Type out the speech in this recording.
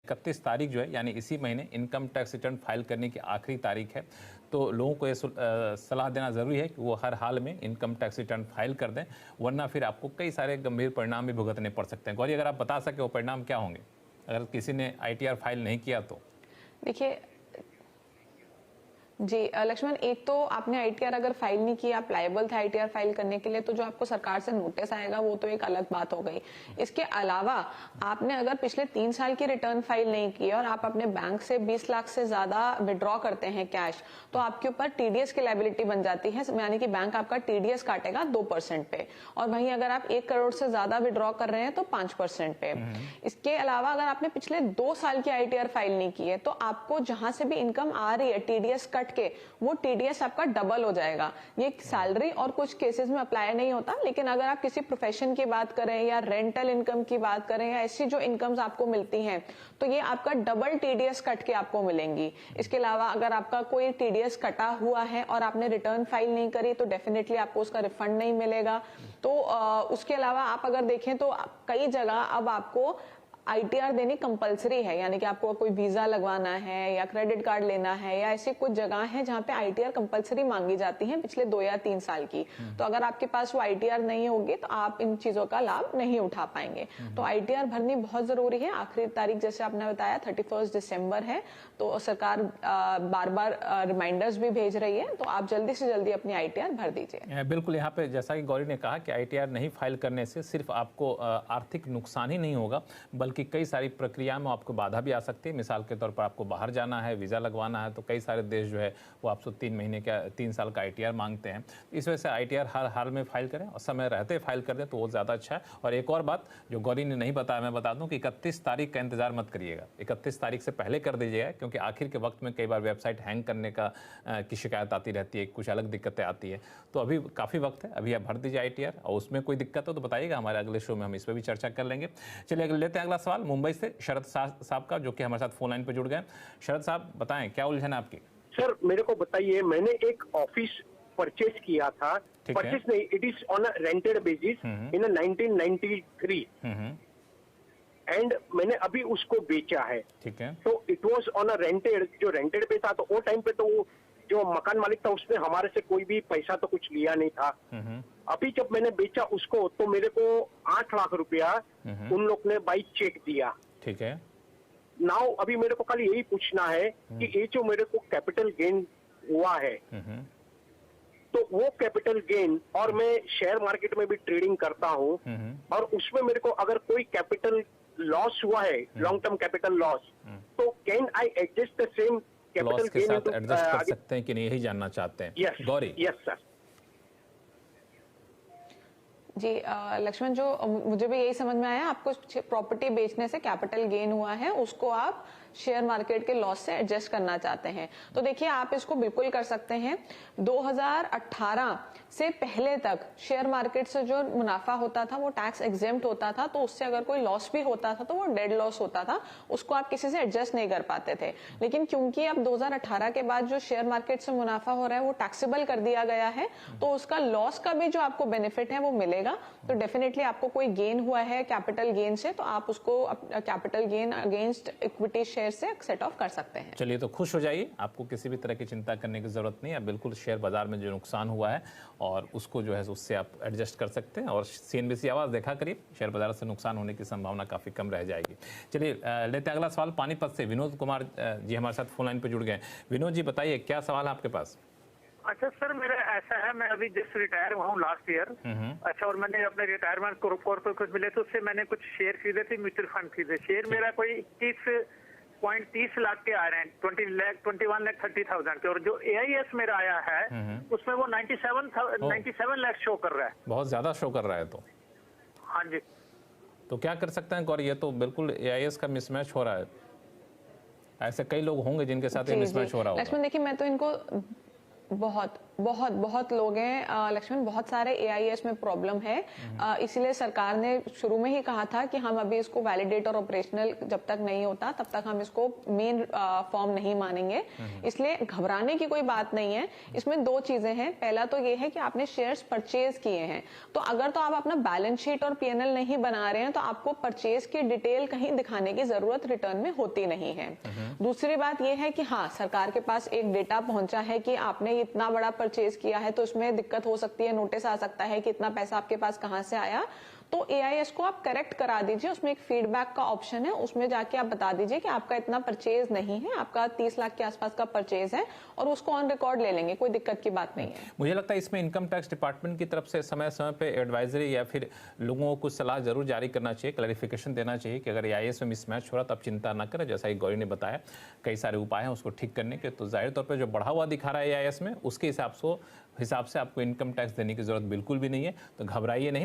31 तारीख जो है यानी इसी महीने इनकम टैक्स रिटर्न फाइल करने की आखिरी तारीख है। तो लोगों को ये सलाह देना ज़रूरी है कि वो हर हाल में इनकम टैक्स रिटर्न फाइल कर दें, वरना फिर आपको कई सारे गंभीर परिणाम भी भुगतने पड़ सकते हैं। गौरी, अगर आप बता सके वो परिणाम क्या होंगे अगर किसी ने ITR फाइल नहीं किया तो? देखिए जी लक्ष्मण, एक तो आपने ITR अगर फाइल नहीं किया, आप लायबल थे ITR फाइल करने के लिए, तो जो आपको सरकार से नोटिस आएगा वो तो एक अलग बात हो गई। इसके अलावा आपने अगर पिछले 3 साल की रिटर्न फाइल नहीं की और आप अपने बैंक से 20 लाख से ज्यादा विड्रॉ करते हैं कैश, तो आपके ऊपर TDS की लायबिलिटी बन जाती है, यानी कि बैंक आपका TDS काटेगा 2% पे, और वहीं अगर आप 1 करोड़ से ज्यादा विड्रॉ कर रहे हैं तो 5% पे। इसके अलावा अगर आपने पिछले 2 साल की ITR फाइल नहीं की है तो आपको जहां से भी इनकम आ रही है TDS कट के, वो TDS आपका डबल हो जाएगा। ये सैलरी और कुछ केसेस में अप्लाई नहीं होता, लेकिन अगर आप किसी प्रोफेशन की बात करें या रेंटल इनकम की बात करें या ऐसी जो इनकम्स आपको मिलती हैं, तो ये आपका डबल TDS कट के आपको मिलेंगी। इसके अलावा अगर आपका कोई TDS कटा हुआ है और आपने रिटर्न फाइल नहीं करी तो डेफिनेटली आपको उसका रिफंड नहीं मिलेगा। तो उसके अलावा आप अगर देखें तो कई जगह अब आपको ITR देनी कंपलसरी है, यानी कि आपको कोई वीजा लगवाना है या क्रेडिट कार्ड लेना है, या ऐसी कुछ जगह है जहां पे ITR कंपलसरी मांगी जाती है पिछले 2 या 3 साल की। तो अगर आपके पास वो ITR नहीं होगी तो आप इन चीजों का लाभ नहीं उठा पाएंगे। तो ITR भरनी बहुत जरूरी है। आखिरी तारीख जैसे आपने बताया 31 दिसंबर है, तो सरकार बार बार रिमाइंडर्स भी भेज रही है, तो आप जल्दी से जल्दी अपनी ITR भर दीजिए। बिल्कुल, यहाँ पे जैसा कि गौरी ने कहा कि ITR नहीं फाइल करने से सिर्फ आपको आर्थिक नुकसान ही नहीं होगा, बल्कि कि कई सारी प्रक्रिया में आपको बाधा भी आ सकती है। मिसाल के तौर पर आपको बाहर जाना है, वीज़ा लगवाना है, तो कई सारे देश जो है वो आपसे 3 साल का ITR मांगते हैं। इस वजह से ITR हर हाल में फाइल करें और समय रहते फाइल कर दें तो वो ज़्यादा अच्छा है। और एक और बात जो गौरी ने नहीं बताया, मैं बता दूं कि 31 तारीख का इंतजार मत करिएगा, 31 तारीख से पहले कर दीजिएगा, क्योंकि आखिर के वक्त में कई बार वेबसाइट हैंग करने की शिकायत आती रहती है, कुछ अलग दिक्कतें आती है। तो अभी काफ़ी वक्त है, अभी आप भर दीजिए ITR, और उसमें कोई दिक्कत हो तो बताइएगा, हमारे अगले शो में हम इस पर भी चर्चा कर लेंगे। चलिए लेते हैं अगला सवाल मुंबई से शरद साहब का, जो कि हमारे साथ फोन लाइन पे जुड़ गए। शरद साहब बताएं, क्या उलझन है आपकी? सर मेरे को बताइए, मैंने एक ऑफिस परचेज किया था, परचेज नहीं, it is on a rented basis in 1993 and मैंने अभी उसको बेचा है। ठीक है। तो it was on a rented, जो रेंटेड पे था, तो वो टाइम पे तो जो मकान मालिक था उसने हमारे से कोई भी पैसा तो कुछ लिया नहीं था। अभी जब मैंने बेचा उसको तो मेरे को 8 लाख रुपया उन लोग ने बाई चेक दिया। ठीक है। नाउ अभी मेरे को खाली यही पूछना है कि ये जो मेरे को कैपिटल गेन हुआ है, तो वो कैपिटल गेन, और मैं शेयर मार्केट में भी ट्रेडिंग करता हूँ, और उसमें मेरे को अगर कोई कैपिटल लॉस हुआ है, लॉन्ग टर्म कैपिटल लॉस, तो can I adjust the same capital के साथ एडजस्ट कर सकते हैं कि नहीं, यही जानना चाहते हैं। यस गौरी। Yes sir. जी लक्ष्मण, जो मुझे भी यही समझ में आया, आपको प्रॉपर्टी बेचने से कैपिटल गेन हुआ है, उसको आप शेयर मार्केट के लॉस से एडजस्ट करना चाहते हैं, तो देखिए आप इसको बिल्कुल कर सकते हैं। 2018 से पहले तक शेयर मार्केट से जो मुनाफा होता था वो टैक्स एग्जेम्प्ट होता था, तो उससे अगर कोई लॉस भी होता था तो वो डेड लॉस होता था, उसको आप किसी से एडजस्ट नहीं कर पाते थे। लेकिन क्योंकि अब 2018 के बाद जो शेयर मार्केट से मुनाफा हो रहा है वो टैक्सेबल कर दिया गया है, तो उसका लॉस का भी जो आपको बेनिफिट है वो मिलेगा। तो डेफिनेटली आपको कोई गेन हुआ है कैपिटल गेन से, तो आप उसको capital gain against equity share से सेट ऑफ कर सकते हैं। चलिए, तो खुश हो जाइए, आपको किसी भी तरह की चिंता करने की जरूरत नहीं है। बिल्कुल शेयर बाजार में जो नुकसान हुआ है और उसको जो है उससे आप एडजस्ट कर सकते हैं, और CNBC आवाज देखा करिए, शेयर बाजार से नुकसान होने की संभावना काफी कम रह जाएगी। चलिए लेते हैं अगला सवाल पानीपत से। विनोद कुमार जी हमारे साथ फोन लाइन पर जुड़ गए। विनोद जी बताइए, क्या सवाल है आपके पास? अच्छा सर, मेरा ऐसा है, मैं अभी जस्ट रिटायर हुआ हूँ लास्ट ईयर। अच्छा, और मैंने अपने रिटायरमेंट कॉर्पोरेट कुछ मिले तो उससे मैंने कुछ शेयर खरीदे थे, म्यूचुअल फंड खरीदे। शेयर मेरा कोई 21.30 लाख के आ रहे हैं, 21,30,000 के, और जो AIS मेरा आया है उसमें वो 97 लाख शो कर रहा है। बहुत ज्यादा शो कर रहा है। तो हाँ जी, तो क्या कर सकते हैं गौरी? ये तो बिल्कुल AIS का मिसमैच हो रहा है। ऐसे कई लोग होंगे जिनके साथ ये मिसमैच हो रहा होगा। लक्ष्मण देखिए, मैं तो इनको बहुत बहुत बहुत लोग हैं लक्ष्मण, बहुत सारे AIS में प्रॉब्लम है। इसीलिए सरकार ने शुरू में ही कहा था कि हम अभी इसको वैलिडेट और ऑपरेशनल जब तक नहीं होता तब तक हम इसको मेन फॉर्म नहीं मानेंगे। इसलिए घबराने की कोई बात नहीं है। इसमें दो चीजें हैं। पहला तो ये है कि आपने शेयर्स परचेज किए हैं, तो अगर तो आप अपना बैलेंस शीट और PNL नहीं बना रहे हैं तो आपको परचेज की डिटेल कहीं दिखाने की जरूरत रिटर्न में होती नहीं है। दूसरी बात यह है कि हाँ, सरकार के पास एक डेटा पहुंचा है कि आपने इतना बड़ा परचेज किया है, तो उसमें दिक्कत हो सकती है, नोटिस आ सकता है कि इतना पैसा आपके पास कहां से आया। तो AIS को आप करेक्ट करा दीजिए, उसमें एक फीडबैक का ऑप्शन है, उसमें जाके आप बता दीजिए कि आपका इतना परचेज नहीं है, आपका 30 लाख के आसपास का परचेज है, और उसको ऑन रिकॉर्ड ले लेंगे, कोई दिक्कत की बात नहीं है। मुझे लगता है इसमें इनकम टैक्स डिपार्टमेंट की तरफ से समय समय पे एडवाइजरी या फिर लोगों को कुछ सलाह जरूर जारी करना चाहिए, क्लैरिफिकेशन देना चाहिए कि अगर AIS में मिसमैच हो रहा तो आप चिंता ना करें। जैसा कि गौरी ने बताया, कई सारे उपाय हैं उसको ठीक करने के, तो जाहिर तौर पर जो बढ़ा हुआ दिखा रहा है AIS में, उसके हिसाब से आपको इनकम टैक्स देने की जरूरत बिल्कुल भी नहीं है, तो घबराइए नहीं।